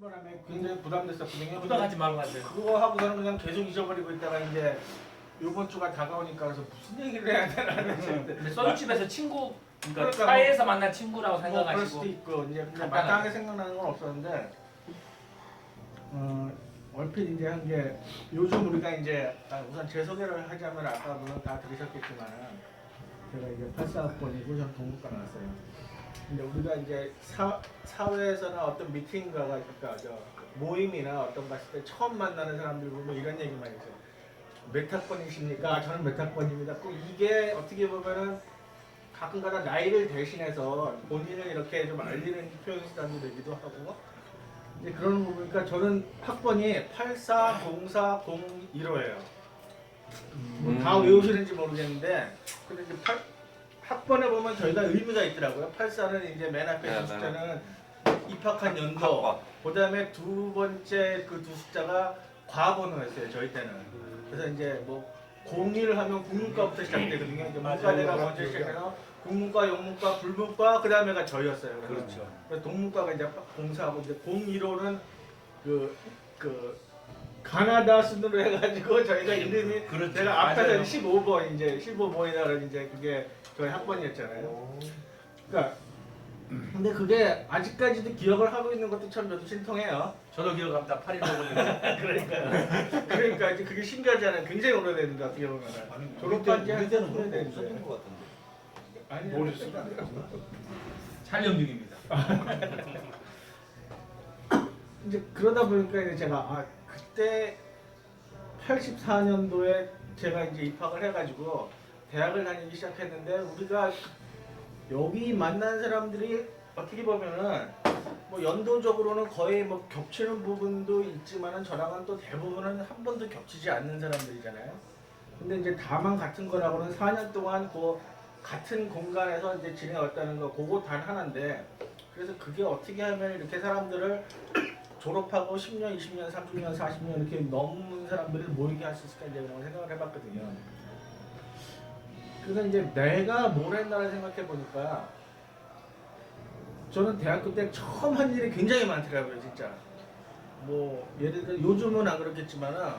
바람에 굉장히 부담됐었거든요. 부담하지 말고 가세요. 그거 하고서는 그냥 계속 잊어버리고 있다가 이제 이번 주가 다가오니까 그래서 무슨 얘기를 해야 되나 근데 소주집에서 친구, 그러니까 그러니까 차에서 만난 친구라고 뭐 그럴 생각하시고 수도 있고 이제 그냥 간단하게. 마땅하게 생각나는 건 없었는데 얼핏 이제 한 게 요즘 우리가 이제 우선 제 소개를 하자면 아까 물론 다 들으셨겠지만 제가 이제 84학번이고 전 동국과 나왔어요. 근데 우리가 이제 사회에서나 어떤 미팅가가 그러니까 모임이나 어떤 거 했을 때 처음 만나는 사람들 보면 이런 얘기만 있어요. 몇 학번이십니까? 저는 몇 학번입니다. 꼭 이게 어떻게 보면은 가끔가다 나이를 대신해서 본인을 이렇게 좀 알리는 표현 수단이 되기도 하고 이제 그러는 거 보니까 저는 학번이 840401호예요. 다 외우시는지 모르겠는데 근데 이제 학번에 보면 저희가 의미가 있더라고요. 84는 이제 맨 앞에 두 숫자는 입학한 연도, 그 다음에 두 번째 그 두 숫자가 과번호였어요. 저희 때는. 그래서 이제 뭐 01 하면 국문과부터 시작되거든요. 이제 문과대가 먼저 시작해서 국문과, 영문과, 불문과, 그 다음에가 저희였어요. 그렇죠. 그래서 동문과가 이제 공사하고 이제 01호는 그 가나다 순으로 해가지고 저희가 이름이 그렇죠. 제가 앞에서 맞아요. 15번 이제 15번이라 이제 그게 저희 학번이었잖아요. 그러니까 근데 그게 아직까지도 기억을 하고 있는 것도 참 저도 신통해요. 저도 기억합니다. 81호군요. 그러니까 이제 그게 신기하잖아요. 굉장히 오래됐는데 어떻게 보면은 졸업한 지 한 때는 년 그런 거 됐는데. 없었던 것 같은데. 아니요. 모르겠어요. 촬영 중입니다. 이제 그러다 보니까 이제 제가 그때 84년도에 제가 이제 입학을 해가지고 대학을 다니기 시작했는데 우리가 여기 만난 사람들이 어떻게 보면은 뭐 연도적으로는 거의 뭐 겹치는 부분도 있지만은 저랑은 또 대부분은 한 번도 겹치지 않는 사람들이잖아요. 근데 이제 다만 같은 거라고는 4년 동안 그 같은 공간에서 이제 지내왔다는 거 그거 단 하나인데 그래서 그게 어떻게 하면 이렇게 사람들을 졸업하고 10년, 20년, 30년, 40년 이렇게 넘는 사람들을 모이게 할 수 있을까 이제 그런 생각을 해봤거든요. 그래서 이제 내가 뭘 했나를 생각해 보니까 저는 대학교 때 처음 한 일이 굉장히 많더라고요, 진짜. 뭐 예를 들어 요즘은 안 그렇겠지만은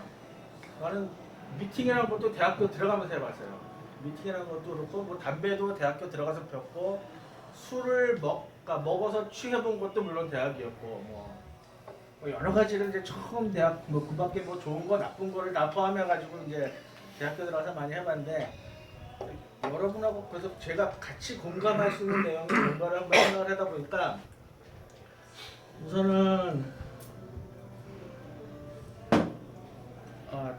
나는 미팅이라는 것도 대학교 들어가면서 해봤어요. 미팅이라는 것도 그렇고 뭐 담배도 대학교 들어가서 폈고 술을 먹어서 취해본 것도 물론 대학이었고 뭐 여러 가지를 이제 처음 대학 뭐 그밖에 뭐 좋은 거 나쁜 거를 다 포함해가지고 이제 대학교 들어가서 많이 해봤는데 여러분하고 그래서 제가 같이 공감할 수 있는 내용을 뭔가를 한번 생각을 하다 보니까 우선은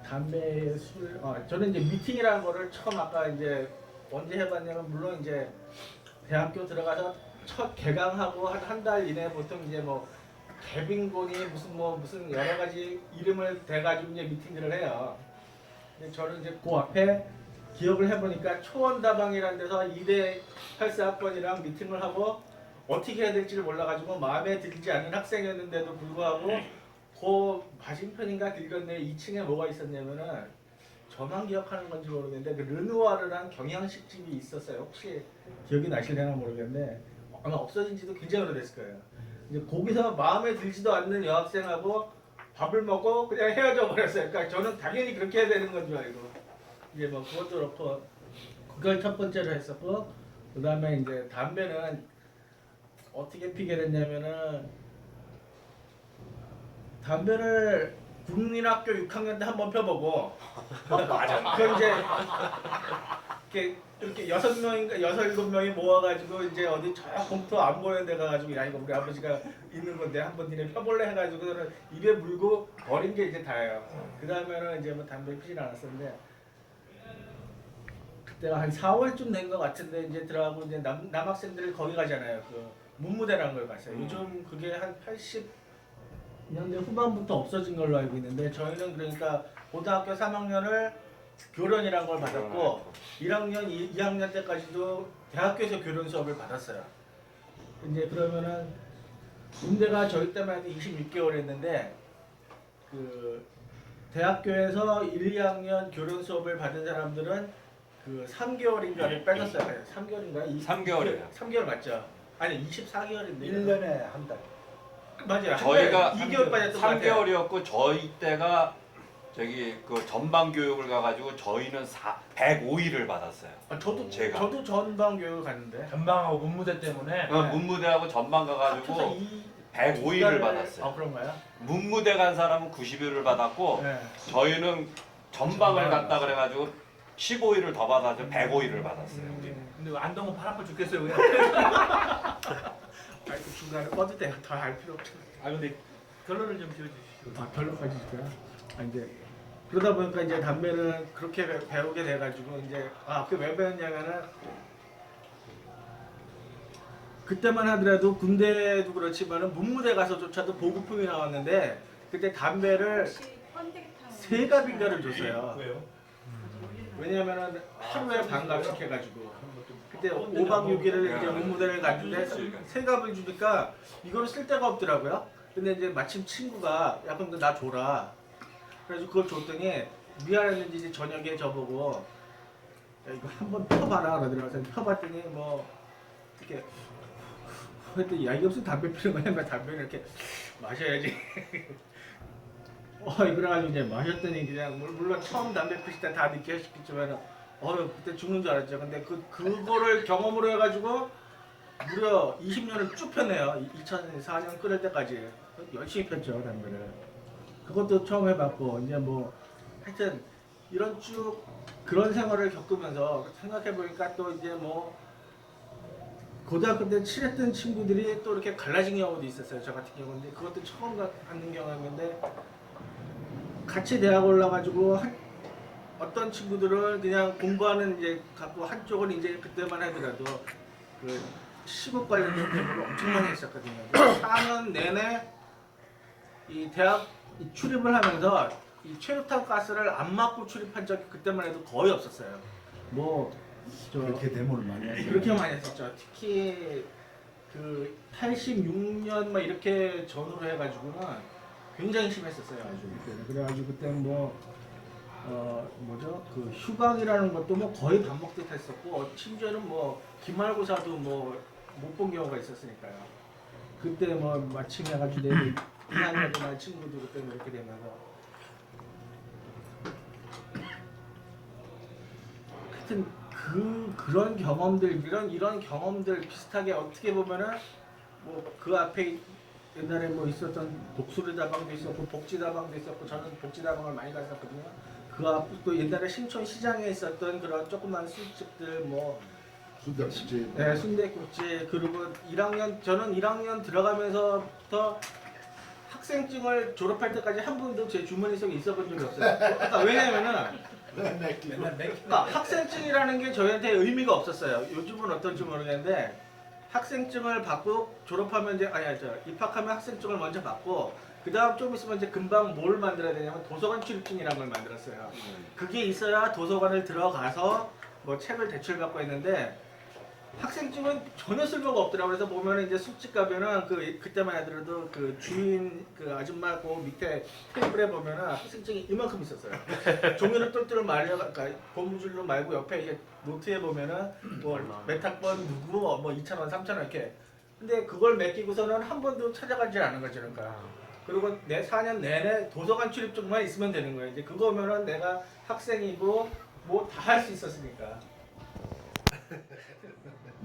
담배, 술, 저는 이제 미팅이라는 거를 처음 아까 이제 언제 해봤냐면 물론 이제 대학교 들어가서 첫 개강하고 한 달 이내 보통 이제 뭐 개빈곤이 무슨 여러 가지 이름을 대가지고 이제 미팅들을 해요. 근데 저는 이제 그 앞에 기억을 해보니까 초원다방이라는 데서 2대 84학번이랑 미팅을 하고 어떻게 해야 될지를 몰라가지고 마음에 들지 않는 학생이었는데도 불구하고 그 맞은편인가 긁었네 2층에 뭐가 있었냐면은 저만 기억하는 건지 모르겠는데 그 르누아르라는 경양식집이 있었어요. 혹시 기억이 나실려나 모르겠는데 아마 없어진 지도 굉장히 오래됐을 거예요. 이제 거기서 마음에 들지도 않는 여학생하고 밥을 먹고 그냥 헤어져 버렸어요. 그러니까 저는 당연히 그렇게 해야 되는 건 줄 알고 이제 뭐 그것도 그렇고 그걸 첫 번째로 했었고 그 다음에 이제 담배는 어떻게 피게 됐냐면은 담배를 국민학교 6학년 때 한 번 펴보고 맞아. 그 이제 이렇게 6명인가 7명이 모아가지고 이제 어디 저 공터 안 보이는 데 가가지고 야 이거 우리 아버지가 있는 건데 한번 니네 펴볼래 해가지고는 입에 물고 버린 게 이제 다예요. 그 다음에는 이제 뭐 담배 피진 않았었는데 그때가 한 4월쯤 된 것 같은데 이제 들어가고 이제 남학생들이 거기 가잖아요. 그 문무대라는 걸 갔어요. 요즘 그게 한 80년대 후반부터 없어진 걸로 알고 있는데 저희는 그러니까 고등학교 3학년을 교련이라는 걸 받았고 1학년, 2학년 때까지도 대학교에서 교련 수업을 받았어요. 이제 그러면은 군대가 저희 때만 해도 26개월 했는데 그 대학교에서 1, 2학년 교련 수업을 받은 사람들은 그 3개월인가를 빼줬어요. 3개월인가요? 3개월이에요. 3개월 맞죠? 아니 24개월인데 1년에 한 달. 맞아요. 저희가 2개월 빠졌던 것 같아요. 3개월이었고 저희 때가 저기 그 전방 교육을 가가지고 저희는 105일을 받았어요. 저도 제가. 저도 전방 교육을 갔는데 전방하고 문무대 때문에 문무대하고 전방 합쳐서 가가지고 105일을 받았어요. 아 그런가요? 문무대 간 사람은 90일을 받았고 네. 저희는 전방을 전방을 갔다 그래가지고 15일을 더 받아서 105일을 받았어요. 근데 안동은 팔 아파 죽겠어요 그냥. 아니 그 중간에 꺼도 돼요. 더 알 필요 없죠. 아 근데 결론을 좀 지어주시죠. 아 별로까지 있어요. 아 이제 그러다 보니까 이제 담배를 그렇게 배우게 돼가지고 이제 그 왜 배웠냐면은 그때만 하더라도 군대도 그렇지만은 문무대 가서조차도 보급품이 나왔는데 그때 담배를 세 갑인가를 줬어요. 왜요? 왜냐면은 하루에 반갑씩 해가지고 그때 5박 6일을 이제 문무대를 갔는데 세 갑을 주니까 이거를 쓸 데가 없더라고요. 근데 이제 마침 친구가 야 그럼 나 줘라. 그래서 그걸 줬더니 미안했는지 이제 저녁에 저보고 야 이거 한번 펴봐라 그러더라고요. 그래서 펴봤더니 뭐 이렇게 했더니 야 이게 무슨 담배 피는 거야? 담배를 이렇게 마셔야지. 그래가지고 이제 마셨더니 그냥 물론 처음 담배 피실 때 다 느끼셨겠지만 그때 죽는 줄 알았죠. 근데 그거를 경험으로 해가지고 무려 20년을 쭉 폈네요. 2004년 끊을 때까지 열심히 폈죠 담배를. 그것도 처음 해봤고 이제 뭐 하여튼 이런 쭉 그런 생활을 겪으면서 생각해 보니까 또 이제 뭐 고등학교 때 친했던 친구들이 또 이렇게 갈라진 경우도 있었어요. 저 같은 경우인데 그것도 처음 갖는 경험인데 같이 대학 올라가지고 어떤 친구들은 그냥 공부하는 이제 갖고 한쪽은 이제 그때만 하더라도 그 시급 관련 공부를 엄청 많이 했었거든요. 4년 내내 이 대학 출입을 하면서 이 최루탄 가스를 안 맞고 출입한 적이 그때만 해도 거의 없었어요. 그렇게 데모를 많이 했어요. 그렇게 많이 했었죠. 특히 그 86년 막 이렇게 전후로 해가지고는 굉장히 심했었어요. 아주 그때는. 그래가지고 그때는 그 휴강이라는 것도 뭐 거의 반복듯 했었고 심지어는 뭐 기말고사도 뭐 못 본 경우가 있었으니까요. 그때 뭐 마침 해가지고 내 이한여이나 친구도 그때 이렇게 되면서 하여튼 그런 경험들 이런 경험들 비슷하게 어떻게 보면은 뭐 그 앞에 옛날에 뭐 있었던 독수리다방도 있었고 복지다방도 있었고 저는 복지다방을 많이 갔었거든요. 그 앞 또 옛날에 신촌 시장에 있었던 그런 조그만 술집들 뭐 순대국집. 네, 순대국집 그리고 저는 1학년 들어가면서부터 학생증을 졸업할 때까지 한 번도 제 주머니 속에 있어본 적이 없어요. 그러니까 왜냐면은 맨날 끼고. 그러니까 학생증이라는 게 저희한테 의미가 없었어요. 요즘은 어떨지 모르겠는데 학생증을 받고 졸업하면 이제 입학하면 학생증을 먼저 받고 그 다음 좀 있으면 이제 금방 뭘 만들어야 되냐면 도서관 출입증이라는 걸 만들었어요. 그게 있어야 도서관을 들어가서 뭐 책을 대출 받고 했는데 학생증은 전혀 쓸모가 없더라고요. 그래서 보면 이제 술집 가면은 그때만 하더라도 그 주인 그 아줌마 그 밑에 테이블에 보면은 학생증이 이만큼 있었어요. 종이를 똘똘 말려, 그러니까 고무줄로 말고 옆에 이게 노트에 보면은 뭐 몇 학번 누구 뭐 2,000원, 3,000원 이렇게. 근데 그걸 맡기고서는 한 번도 찾아가지 않은 거죠, 그러니까. 그리고 내 4년 내내 도서관 출입증만 있으면 되는 거예요. 이제 그거면은 내가 학생이고 뭐 다 할 수 있었으니까.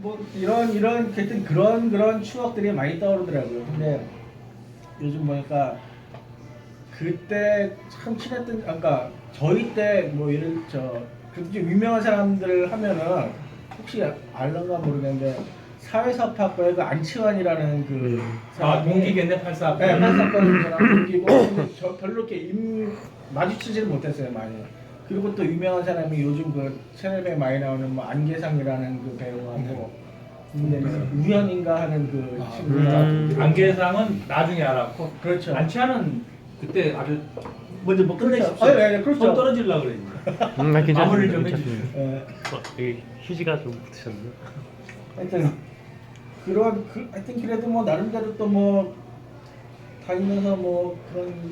뭐 이런 하여튼 그런 추억들이 많이 떠오르더라고요. 근데 요즘 보니까 그때 참 친했던 그러니까 저희 때 뭐 좀 유명한 사람들 하면은 혹시 알런가 모르겠는데 사회사업학과의 그 안치환이라는 그 사람이 동기겠네 84. 네, 84권 사람 동기고 근데 저 별로 이렇게 마주치지를 못했어요 많이. 그리고 또 유명한 사람이 요즘 그 채널에 많이 나오는 뭐 안계상이라는 그 배우하고 근데 우연인가 하는 그 친구가 안계상은 나중에 알았고 그렇죠. 안치환은 그때 아주 먼저 뭐 끝내십시오. 그렇죠. 손 떨어지려고 그랬지. 마무리를 좀 해주세요. 예. 여기 휴지가 좀 붙으셨네. 하여튼 하여튼 그래도 뭐 나름대로 또 뭐 다니면서 뭐 그런 게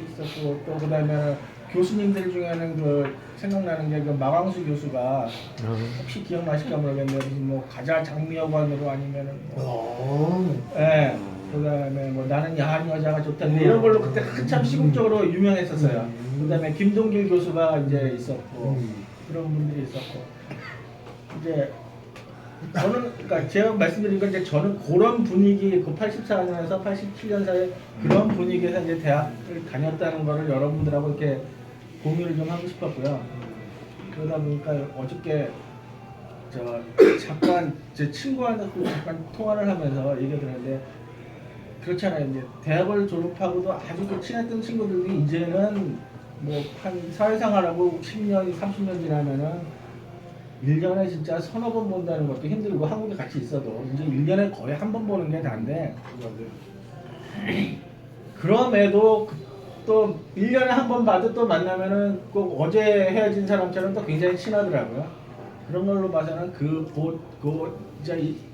있었고 또 그다음에 교수님들 중에는 그 생각나는 게 그 마광수 교수가 혹시 기억나실까 모르겠는데 무슨 뭐 가자 장미여관으로 아니면은 뭐, 예. 그다음에 뭐 나는 야한 여자가 좋다는데 이런 걸로 그때 한참 시국적으로 유명했었어요. 그다음에 김동길 교수가 이제 있었고 그런 분들이 있었고 이제 저는 그러니까 제가 말씀드린 건 이제 저는 그런 분위기 그 84년에서 87년 사이 그런 분위기에서 이제 대학을 다녔다는 거를 여러분들하고 이렇게 공유를 좀 하고 싶었고요. 그러다 보니까 어저께 저 잠깐 제 친구한테 잠깐 통화를 하면서 얘기를 들었는데 그렇잖아요. 이제 대학을 졸업하고도 아주 그 친했던 친구들이 이제는 뭐 한 사회생활하고 10년, 30년 지나면은 1년에 진짜 서너 번 본다는 것도 힘들고 한국에 같이 있어도 이제 1년에 거의 한 번 보는 게 다인데 그럼에도 또 1년에 한 번 봐도 또 만나면은 꼭 어제 헤어진 사람처럼 또 굉장히 친하더라고요. 그런 걸로 봐서는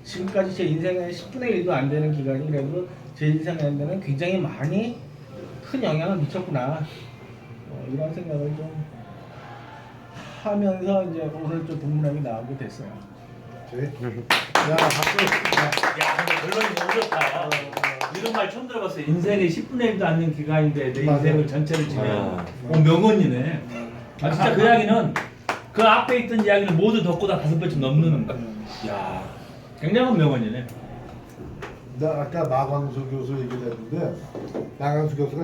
지금까지 제 인생의 10분의 1도 안 되는 기간이 그래도 제 인생에는 굉장히 많이 큰 영향을 미쳤구나. 이런 생각을 좀 하면서 이제 오늘 좀 동문회가 나오게 됐어요. 야, 박수. 야, 근데 결론이 너무 좋다. 이런 말 처음 들어봤어요. 인생의 10분의 1도 안 되는 기간인데 내 맞아. 인생을 전체를 지내. 아. 명언이네. 아 진짜 그 이야기는 그 앞에 있던 이야기를 모두 덮고 다 5배쯤 넘는. 야, 굉장한 명언이네. 나 아까 마광수 교수 얘기를 했는데 마광수 교수가